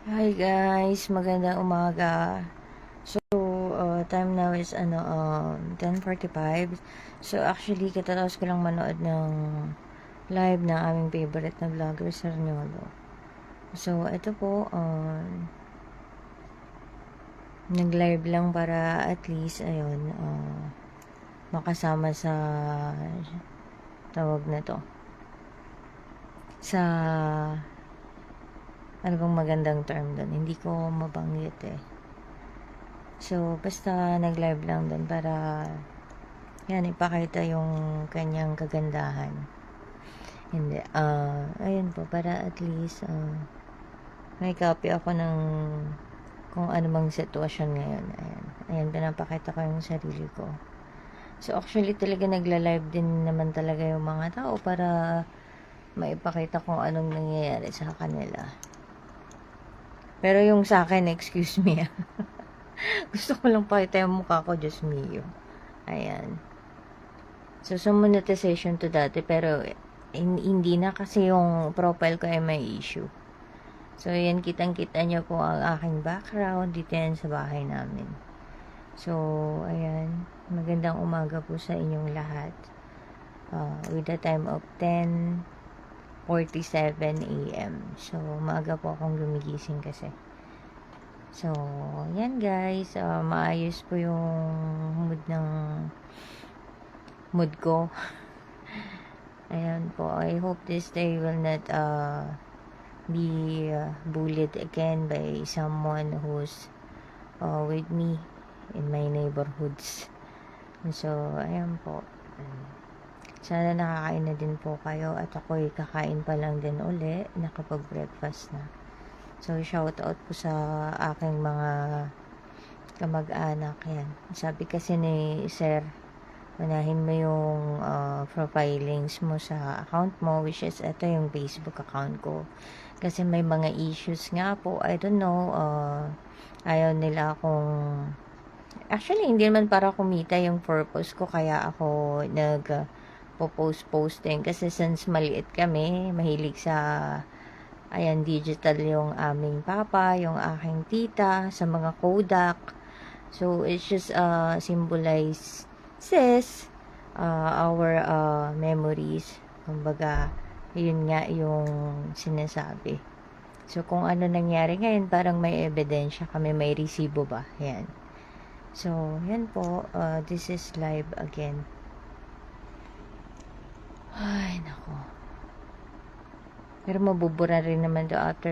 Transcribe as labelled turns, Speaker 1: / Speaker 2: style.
Speaker 1: Hi guys, magandang umaga. So, time now is 10:45. So, actually, katatapos ko lang manood ng live ng aming favorite na vlogger, Sir Nyolo. So, ito po, nag-live lang para at least, ayun, makasama sa tawag na to. Sa, ano bang magandang term doon? Hindi ko mabanggit eh. So, basta nag-live lang doon para yan, ipakita yung kanyang kagandahan. Hindi, ayun po, para at least, may copy ako ng kung ano mang sitwasyon ngayon. Ayan, pinapakita ko yung sarili ko. So, actually, talaga nagla-live din naman talaga yung mga tao para maipakita kung anong nangyayari sa kanila. Pero yung sa akin, excuse me, gusto ko lang pakita yung mukha ko, Diyos mio. Ayan. So, sa monetization to dati, pero hindi na kasi yung profile ko ay may issue. So, yan, kitang-kita nyo po ang aking background dito yan sa bahay namin. So, ayan, magandang umaga po sa inyong lahat. With a time of 10:47 a.m. So, maaga po akong gumigising kasi. So, yan guys, maayos po yung mood ko. Ayan po, I hope this day will not be bullied again by someone who's with me in my neighborhoods. So, ayan po. Sana nakakain na din po kayo at ako'y kakain pa lang din uli, nakapag-breakfast na. So, shout out po sa aking mga kamag-anak. Yan. Sabi kasi ni Sir, unahin mo yung profilings mo sa account mo, which is ito yung Facebook account ko. Kasi may mga issues nga po, I don't know, ayaw nila akong, actually hindi naman para kumita yung purpose ko, kaya ako post din. Kasi since maliit kami, mahilig sa, ayan, digital yung aming papa, yung aking tita, sa mga Kodak. So, it's just symbolize our memories. Kumbaga, yun nga yung sinasabi. So, kung ano nangyari ngayon, parang may ebidensya kami, may resibo ba? Yan. So, yan po. This is live again. Ay, nako. Pero mabubura rin naman to after